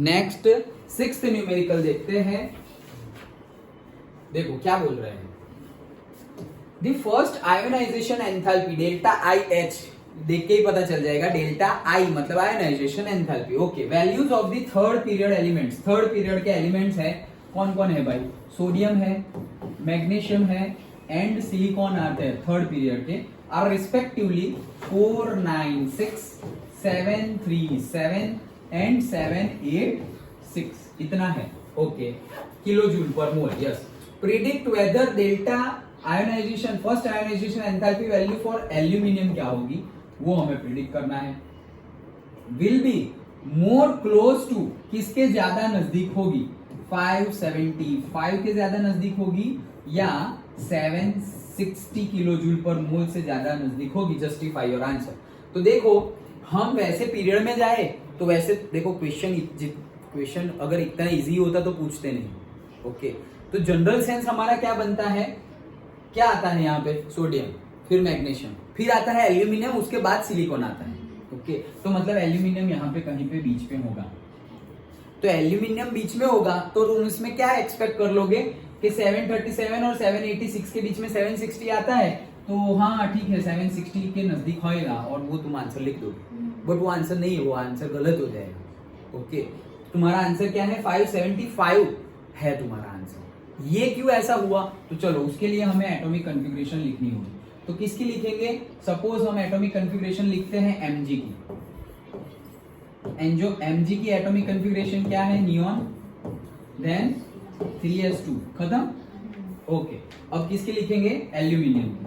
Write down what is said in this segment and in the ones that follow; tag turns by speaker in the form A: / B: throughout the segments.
A: Next 6th numerical देखते हैं। देखो क्या बोल रहे हैं, the first ionisation enthalpy delta I H, देख के ही पता चल जाएगा डेल्टा आई मतलब ionisation enthalpy. Okay, values of the third period elements, third period के एलिमेंट्स है कौन कौन है भाई, सोडियम है, मैग्नीशियम है एंड सिलिकॉन आते हैं थर्ड पीरियड के, आर रिस्पेक्टिवली 4, 9, 6, 7, 3, 7 एंड 7, 8, 6 इतना है। Okay, kilo joule per mole. Yes, predict whether delta ionisation first ionisation enthalpy value for aluminium क्या होगी, वो हमें प्रिडिक्ट करना है। Will be more close to, किसके ज्यादा नजदीक होगी, 575 के ज्यादा नजदीक होगी या 760 किलो जूल पर मोल से ज्यादा नजदीक होगी। Justify your answer. तो देखो हम वैसे पीरियड में जाए तो वैसे देखो क्वेश्चन अगर इतना इजी होता तो पूछते नहीं। ओके, तो जनरल सेंस हमारा क्या बनता है, क्या आता है यहाँ पे, सोडियम, फिर मैग्नीशियम, फिर आता है एल्यूमिनियम, उसके बाद सिलिकॉन आता है। ओके, तो मतलब एल्यूमिनियम यहाँ पे कहीं पे बीच में होगा। तो एल्यूमिनियम बीच में होगा तो तुम इसमें क्या एक्सपेक्ट कर लोगे कि 737 और 786 के बीच में 760 आता है, तो हाँ ठीक है 760 के नजदीक होएगा और वो तुम आंसर लिख दोगे। बट वो आंसर नहीं है, वो आंसर गलत हो जाएगा। ओके, तुम्हारा आंसर क्या है, 575 है तुम्हारा आंसर। ये क्यों ऐसा हुआ, तो चलो उसके लिए हमें एटॉमिक कॉन्फ़िगरेशन लिखनी होगी। तो किसकी लिखेंगे, सपोज हम एटॉमिक कॉन्फ़िगरेशन लिखते हैं Mg की, एंड जो Mg की एटॉमिक कॉन्फ़िगरेशन क्या है, नियॉन देन 3s2 खत्म। ओके, अब किसकी लिखेंगे, एल्यूमिनियम की।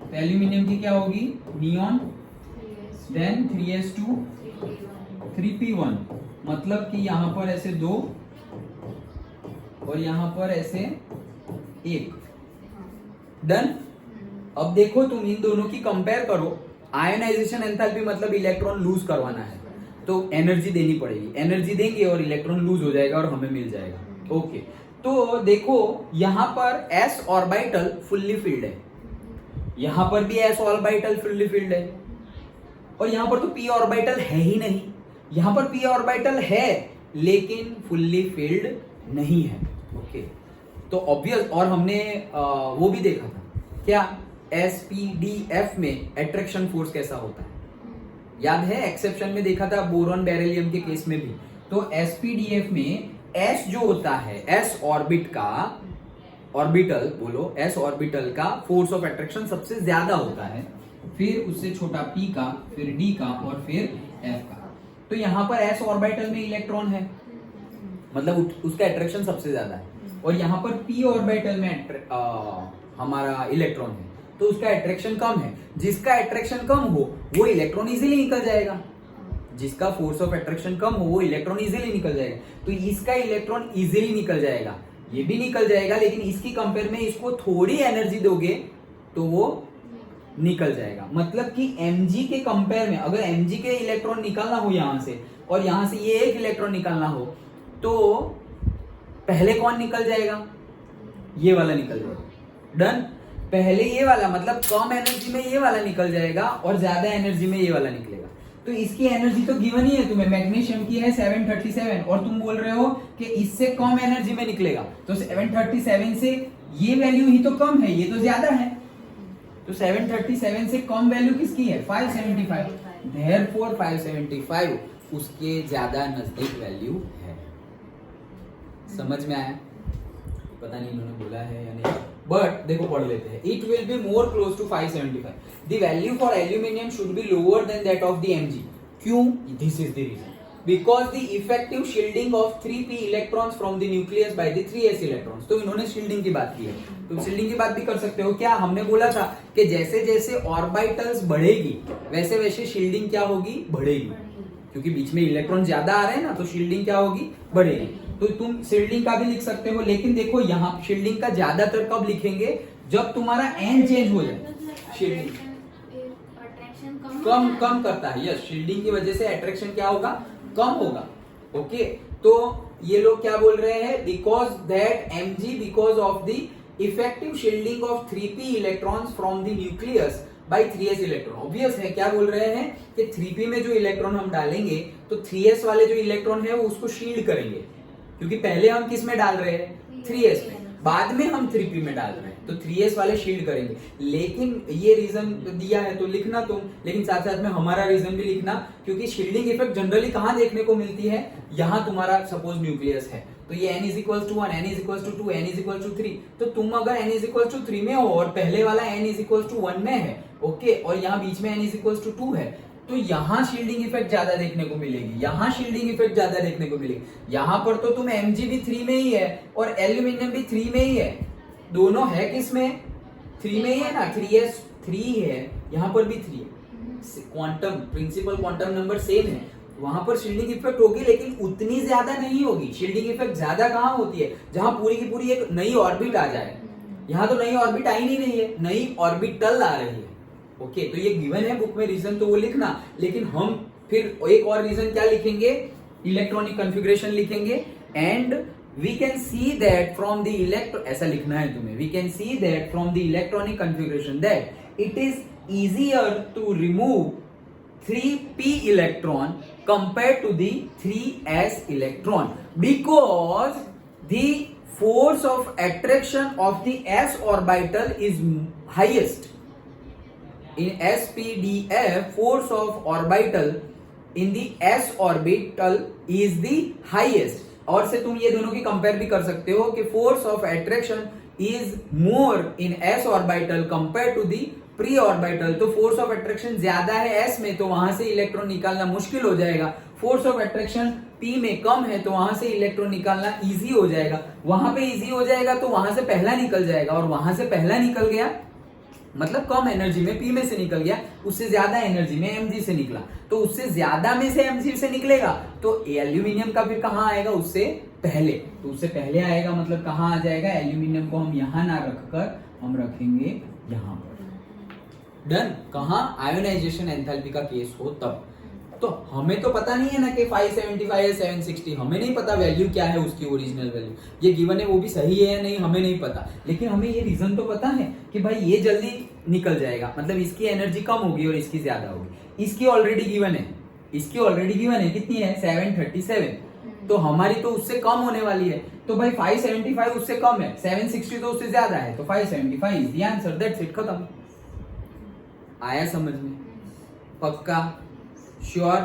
A: तो एल्यूमिनियम की क्या होगी, नियॉन देन 3s2 3p1, मतलब कि यहां पर ऐसे 2 और यहां पर ऐसे 1। डन। अब देखो तुम इन दोनों की कंपेयर करो, आयोनाइजेशन एंथैल्पी मतलब इलेक्ट्रॉन लूज करवाना है तो एनर्जी देनी पड़ेगी, एनर्जी देंगे और इलेक्ट्रॉन लूज हो जाएगा और हमें मिल जाएगा। ओके, तो देखो यहां पर s ऑर्बिटल फुल्ली फिल्ड है, यहां पर भी s ऑर्बिटल फुल्ली फिल्ड है, और यहां पर तो p ऑर्बिटल है ही नहीं। यहां पर p ऑर्बिटल है लेकिन फुल्ली फिल्ड नहीं है। ओके, तो ऑब्वियस, और हमने वो भी देखा था क्या, SPDF में अट्रैक्शन फोर्स कैसा होता है, याद है, एक्सेप्शन में देखा था बोरॉन बेरिलियम के केस में भी। तो SPDF में S जो होता है, S ऑर्बिट का, ऑर्बिटल बोलो, S ऑर्बिटल का फोर्स ऑफ अट्रैक्शन सबसे ज्यादा होता है, फिर उससे छोटा P का, फिर D का और फिर F का। तो यहां पर S ऑर्बिटल में इलेक्ट्रॉन है, मतलब उसका अट्रैक्शन सबसे ज्यादा है, और यहाँ पर p ऑर्बिटल में हमारा इलेक्ट्रॉन है तो उसका अट्रैक्शन कम है। जिसका अट्रैक्शन कम हो वो इलेक्ट्रॉन इजीली निकल जाएगा, जिसका फोर्स ऑफ अट्रैक्शन कम हो वो इलेक्ट्रॉन इजीली निकल जाएगा। तो इसका इलेक्ट्रॉन इजीली निकल जाएगा, ये भी निकल जाएगा, लेकिन इसकी कंपेयर में इसको थोड़ी एनर्जी दोगे तो वो निकल जाएगा। मतलब कि Mg के कंपेयर में अगर Mg के इलेक्ट्रॉन निकालना हो यहां से और यहां से ये एक इलेक्ट्रॉन निकालना हो तो पहले कौन निकल जाएगा, ये वाला निकल जाएगा। डन। पहले ये वाला मतलब कम एनर्जी में ये वाला निकल जाएगा और ज्यादा एनर्जी में ये वाला निकलेगा। तो इसकी एनर्जी तो गिवन ही है तुम्हें, मैग्नीशियम की है 737 और तुम बोल रहे हो कि इससे कम एनर्जी में निकलेगा, तो 737 से ये वैल्यू ही तो कम है, ये तो ज्यादा है। तो 737 से कम वैल्यू किसकी है, 575, देयरफॉर 575 उसके ज्यादा नजदीक वैल्यू है। समझ में आया? पता नहीं इन्होंने बोला है या नहीं, बट देखो पढ़ लेते हैं। It will be more close to 575, the value for aluminium should be lower than that of the Mg। क्यों? This is the reason, because the effective shielding of 3p electrons from the nucleus by the 3s electrons. तो इन्होंने shielding की बात की है, तो shielding की बात भी कर सकते हो। क्या हमने बोला था कि जैसे जैसे ऑर्बिटल्स बढ़ेगी वैसे वैसे शील्डिंग क्या होगी, बढ़ेगी, क्योंकि बीच में इलेक्ट्रॉन ज्यादा आ रहे हैं ना, तो शील्डिंग क्या होगी, बढ़ेगी। तो तुम शील्डिंग का भी लिख सकते हो, लेकिन देखो यहाँ शील्डिंग का ज्यादातर कब लिखेंगे, जब तुम्हारा एन चेंज हो जाए। शील्डिंग कम करता है, यस, शील्डिंग की वजह से अट्रैक्शन क्या होगा, कम होगा। ओके, तो ये लोग क्या बोल रहे हैं, because that Mg because of the effective shielding of 3p electrons from the nucleus bye 3s electron. Obvious है, क्या बोल रहे हैं कि 3p में जो इलेक्ट्रॉन हम डालेंगे तो 3s वाले जो इलेक्ट्रॉन है वो उसको शील्ड करेंगे, क्योंकि पहले हम किस में डाल रहे हैं 3s में, बाद में हम 3p में डाल रहे हैं, तो 3s वाले शील्ड करेंगे। लेकिन ये रीजन दिया है तो लिखना तुम, लेकिन साथ साथ में हमारा रीजन भी लिखना, क्योंकि शील्डिंग इफेक्ट जनरली कहां देखने को मिलती है, यहां तुम्हारा सपोज न्यूक्लियस है, तो ये n = 1, n = 2, n = 3, तो तुम अगर n = 3 में हो और पहले वाला n = 1 में है, ओके, और यहाँ बीच में n = 2 है, तो यहाँ शील्डिंग इफेक्ट ज्यादा देखने को मिलेगी, यहाँ शील्डिंग इफेक्ट ज्यादा देखने को मिलेगी। यहाँ पर तो तुम Mg भी 3 में ही है और एल्यूमिनियम भी 3 में ही है, दोनों है किसमें 3 में ही है ना, 3s 3 है, यहाँ पर भी 3 है, quantum principal quantum number same है, वहां पर शील्डिंग इफेक्ट होगी लेकिन उतनी ज्यादा नहीं होगी। शील्डिंग इफेक्ट ज्यादा कहाँ होती है, जहां पूरी की पूरी एक नई ऑर्बिट आ जाए, यहाँ तो नई ऑर्बिट आई नहीं रही है, नई ऑर्बिटल आ रही है, ओके, तो ये गिवन है बुक में रीजन, तो वो लिखना। लेकिन हम फिर एक और रीजन क्या लिखेंगे, इलेक्ट्रॉनिक कॉन्फ़िगरेशन लिखेंगे, and we can see that from the ऐसा लिखना है तुम्हें, we can see that from the electronic configuration that it is easier to remove 3p electron compared to the 3s electron, because the force of attraction of the s orbital is highest. In SPDF, force of orbital in the s orbital is the highest. और से तुम ये दोनों की compare भी कर सकते हो कि force of attraction is more in s orbital compare to the p orbital, तो फोर्स ऑफ अट्रैक्शन ज्यादा है s में, तो वहां से इलेक्ट्रॉन निकालना मुश्किल हो जाएगा। फोर्स ऑफ अट्रैक्शन p में कम है, तो वहां से इलेक्ट्रॉन निकालना इजी हो जाएगा। वहां पे इजी हो जाएगा तो वहां से पहला निकल जाएगा, और वहां से पहला निकल गया मतलब कम एनर्जी में p में से निकल गया, उससे ज्यादा एनर्जी में mg से निकला, तो उससे ज्यादा में से mg से निकलेगा, तो एल्यूमिनियम का फिर कहां आएगा, उससे पहले, तो उससे पहले आएगा, मतलब कहां आ जाएगा, एल्यूमिनियम को हम यहां ना रखकर हम रखेंगे यहां पर। डन, कहां, आयोनाइजेशन एंथैल्पी का केस हो तब। तो हमें तो पता नहीं है ना कि 575 है 760, हमें नहीं पता वैल्यू क्या है उसकी, ओरिजिनल वैल्यू ये गिवन है, वो भी सही है या नहीं हमें नहीं पता, लेकिन हमें ये रीजन तो पता है कि भाई ये जल्दी निकल जाएगा, मतलब इसकी एनर्जी कम होगी और इसकी ज्यादा होगी। इसकी ऑलरेडी गिवन है, इसकी ऑलरेडी गिवन है, कितनी है 737, तो हमारी तो उससे कम होने वाली है, तो भाई 575 उससे कम है, 760 तो उससे ज्यादा है, तो 575 is the answer, that's it, खत्म। आया समझ में, पक्का, श्योर,